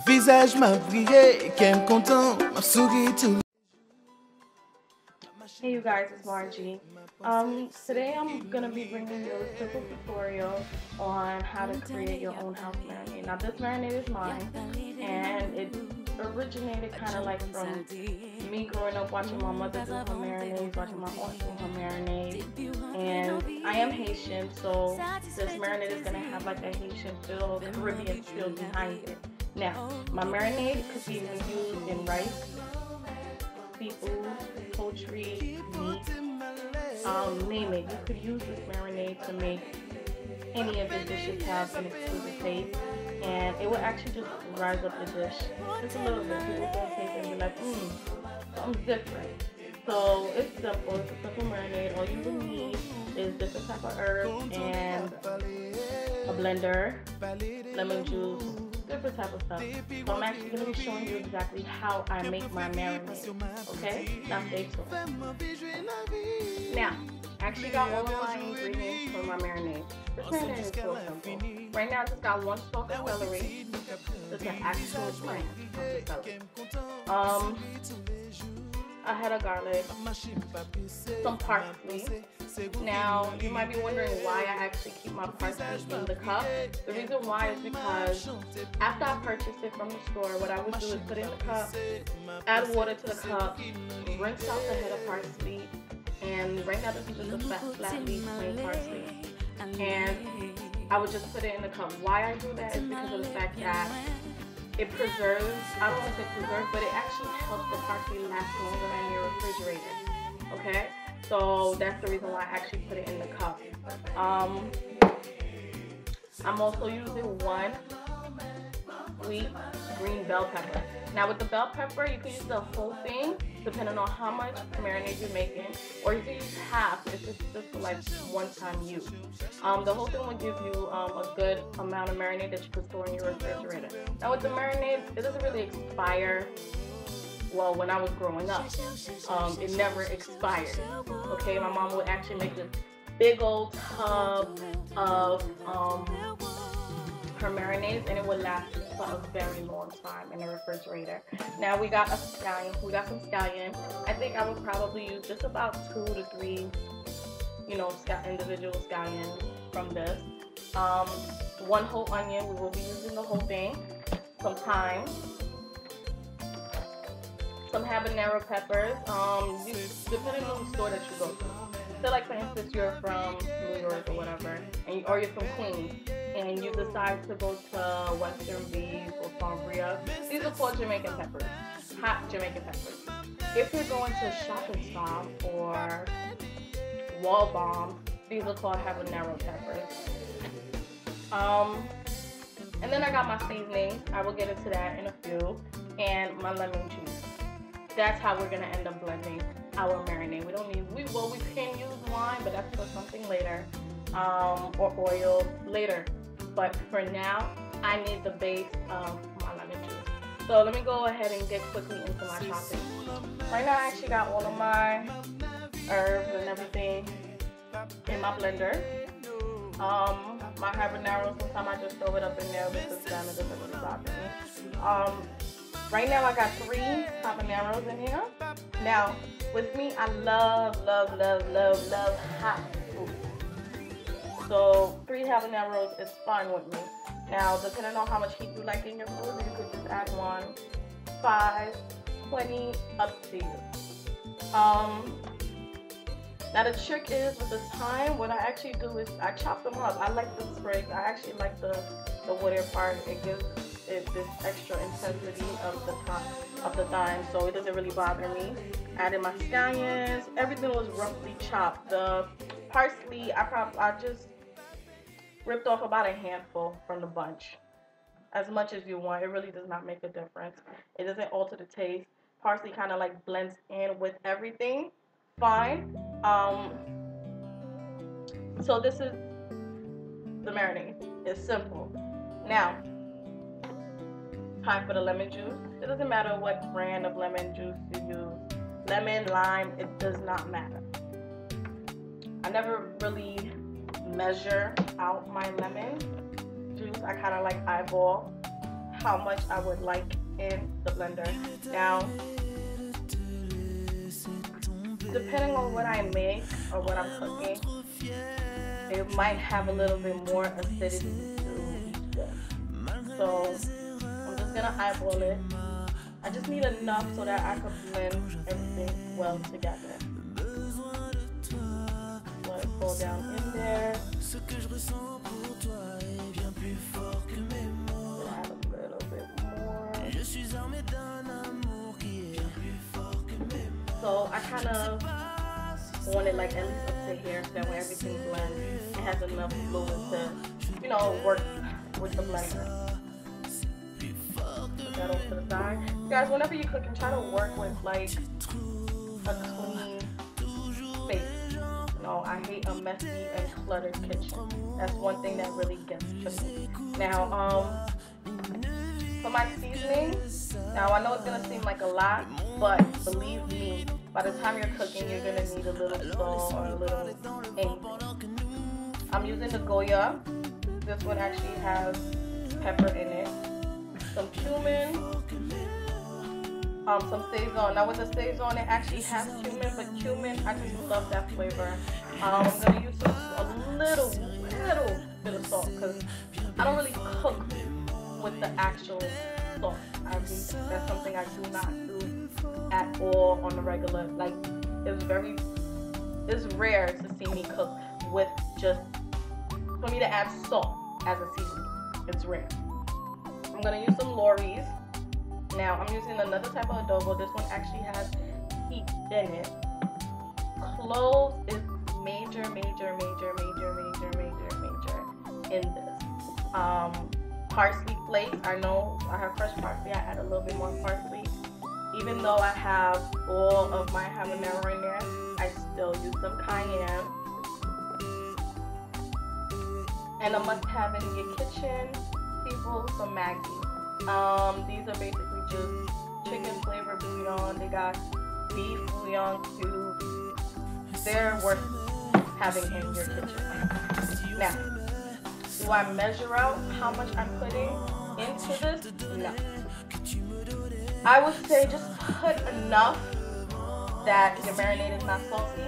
visage m'a brillé, qu'elle content, m'a souri tout. Hey you guys, it's Margie. Today I'm gonna be bringing you a simple tutorial on how to create your own house marinade. Now this marinade is mine, and it originated kind of like from me growing up watching my mother do her marinades, watching my aunt do her marinade, and I am Haitian, so this marinade is gonna have like a Haitian feel, Caribbean feel behind it. Now, my marinade could be used in rice, seafood, poultry, meat, name it. You could use this marinade to make any of the dishes have an exquisite taste, and it will actually just rise up the dish just a little bit. People don't taste it and be like, something's different. So it's simple. It's a simple marinade. All you will need is different type of herbs and a blender, lemon juice, different type of stuff. So I'm actually going to be showing you exactly how I make my marinade. Okay? Now stay tuned. Now, I actually got all of my ingredients for my marinade. This marinade is so simple. Right now I just got one stalk of celery. This is an actual plant of celery. I had a garlic, some parsley. Now, you might be wondering why I actually keep my parsley in the cup. The reason why is because after I purchased it from the store, what I would do is put it in the cup, add water to the cup, rinse out the head of parsley, and right now this is just a flat leaf plain parsley. And I would just put it in the cup. Why I do that is because of the fact that it preserves, I don't want to say preserve, but it actually helps the parsley last longer in your refrigerator. Okay? So that's the reason why I actually put it in the cup. I'm also using one sweet green bell pepper. Now with the bell pepper, you can use the whole thing depending on how much marinade you're making, or you can use half if it's just for like one-time use. The whole thing will give you a good amount of marinade that you can store in your refrigerator. Now with the marinade, it doesn't really expire. Well, when I was growing up, it never expired. Okay, my mom would actually make this big old tub of her marinades, and it would last for a very long time in the refrigerator. Now we got a scallion. We got some scallion. I think I would probably use just about 2 to 3, individual scallions from this. One whole onion. We will be using the whole thing. Some thyme. Some habanero peppers, depending on the store that you go to. So like for instance, you're from New York or whatever, or you're from Queens, and you decide to go to Western Beef or Cambria. These are called Jamaican peppers, hot Jamaican peppers. If you're going to Shop and Stop or Wall Bomb, these are called habanero peppers. And then I got my seasonings. I will get into that in a few, and my lemon juice. That's how we're gonna end up blending our marinade. We don't need, we can use wine, but that's for something later, or oil later. But for now, I need the base of my lemon juice. So let me go ahead and get quickly into my chopping. Right now, I actually got all of my herbs and everything in my blender. My habanero, sometimes I just throw it up in there because then it doesn't really bother me. Right now I got 3 habaneros in here. Now, with me, I love hot food. So 3 habaneros is fine with me. Now, depending on how much heat you like in your food, you could just add 1, 5, 20, up to you. Now the trick is with the thyme, what I actually do is I chop them up. I like the sprigs. I actually like the woody part. It gives it this extra intensity of the thyme, so it doesn't really bother me. Added my scallions. Everything was roughly chopped. The parsley, I just ripped off about a handful from the bunch. As much as you want. It really does not make a difference. It doesn't alter the taste. Parsley kind of like blends in with everything. Fine. So this is the marinade. It's simple. Now, time for the lemon juice. It doesn't matter what brand of lemon juice you use. Lemon, lime, it does not matter. I never really measure out my lemon juice. I kind of like eyeball how much I would like in the blender. Now, depending on what I make or what I'm cooking, it might have a little bit more acidity to each dish. So I'm just gonna eyeball it. I just need enough so that I can blend everything well together. Let it fall down in there. Add a little bit more. So I kind of want it like at least up to here, so that when everything blends, it has enough fluid to, you know, work with the blender. Put that off to the side. Guys, whenever you're cooking, try to work with like a clean space. You know, I hate a messy and cluttered kitchen. That's one thing that really gets to me. Now, for my seasoning, now I know it's gonna seem like a lot, but believe me, by the time you're cooking, you're gonna need a little salt or a little anything. I'm using the Goya. This one actually has pepper in it. Some cumin, some Sazon. Now with the Sazon, it actually has cumin, but cumin, I just love that flavor. I'm gonna use a little bit of salt because I don't really cook with the actual salt. That's something I do not do at all on the regular. Like, it's rare to see me cook with just, for me to add salt as a seasoning. It's rare. I'm gonna use some Lorries. Now I'm using another type of adobo. This one actually has heat in it. Cloves is major in this. Parsley flakes. I know I have fresh parsley. I add a little bit more parsley. Even though I have all of my habanero in there, I still use some cayenne. And a must-have in your kitchen, people, some Maggi. These are basically just chicken flavor bouillon. They got beef bouillon too. They're worth having in your kitchen. Now, do I measure out how much I'm putting into this? No. I would say just put enough that your marinade is not salty,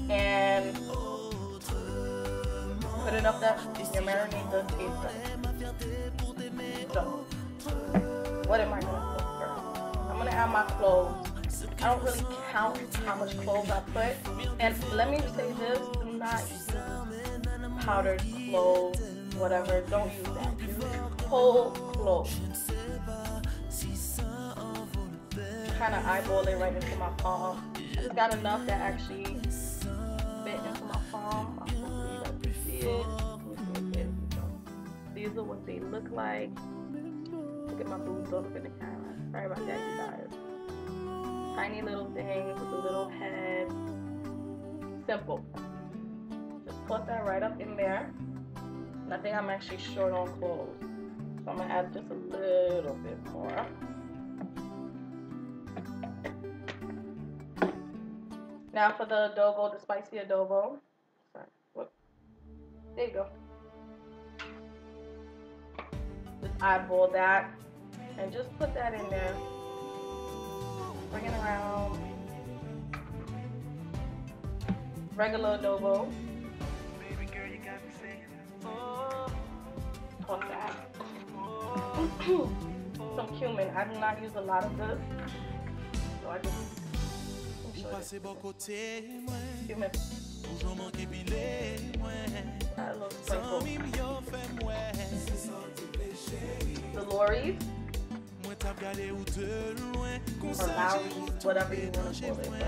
and put enough that your marinade does taste good. So, what am I going to put first? I'm going to add my cloves. I don't really count how much cloves I put. And let me say this, do not use powdered cloves, whatever. Don't use that. Use whole cloves. Kind of eyeball it right into my palm. I just got enough that actually fit into my palm. Hopefully you guys can see it. These are what they look like. Look at my boobs all up in the camera. Sorry about that, you guys. Tiny little things with a little head. Simple. Just put that right up in there. And I think I'm actually short on cloves, so I'm gonna add just a little bit more. Now for the adobo, the spicy adobo. Sorry, whoop. There you go. Just eyeball that and just put that in there. Bring it around. Regular adobo. Toss that. Some cumin. I do not use a lot of this, so I just cumin. A little sprinkle. The Lorries or Lowry's, whatever you want to call it, but,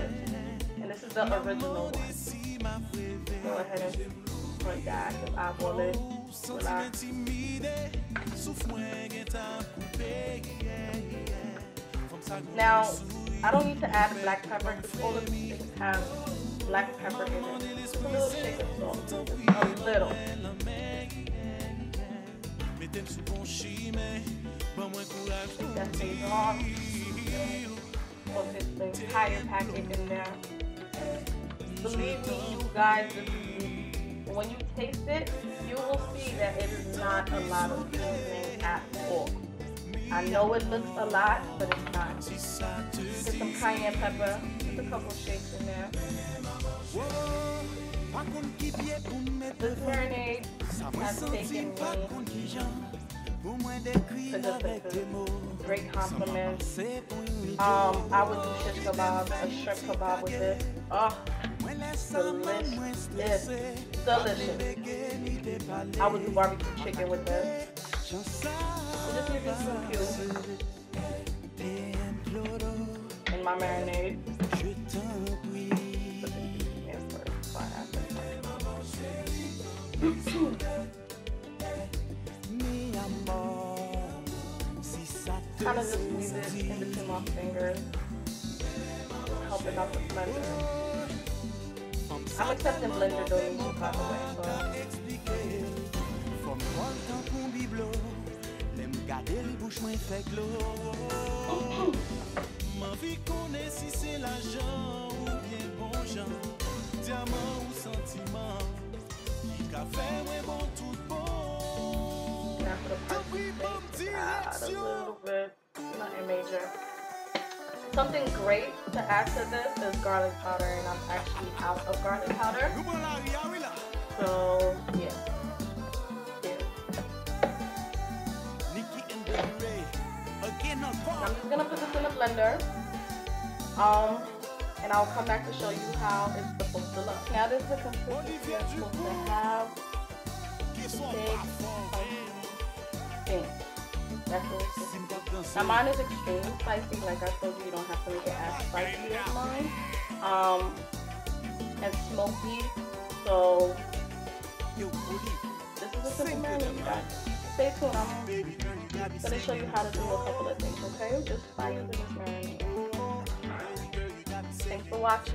and this is the original one. Go ahead and put that, just eyeball it, relax. Now, I don't need to add black pepper because all of these things have black pepper in it. Just a little shake of salt, just a little. Take that stays on. Put this entire packet in there. Believe me, you guys, when you taste it, you will see that it is not a lot of seasoning at all. I know it looks a lot, but it's not. Get some cayenne pepper, just a couple shakes in there. This marinade has taken me to good places. Great compliments. I would do shish kebab, a shrimp kebab with this. Oh, delicious. Delicious. I would do barbecue chicken with this. So just using some cubes in my marinade. Kind of just squeeze it in between my fingers, helping out the blender. I'm accepting blender donations, by the way, so. Now for the parsley, add a little bit, nothing major. Something great to add to this is garlic powder, and I'm actually out of garlic powder. So yeah. I'm just gonna put this in the blender. And I'll come back to show you how it's supposed to look. Now this is the consistency I'm supposed to have. Big, thing. That's what it's supposed to be. Now mine is extremely spicy. Like I told you, you don't have to make it as spicy as mine. And smoky. So this is a simple marinade, you guys. Stay tuned. I'm gonna show you how to do a couple of things, okay? Just by using this marinade. Thanks for watching.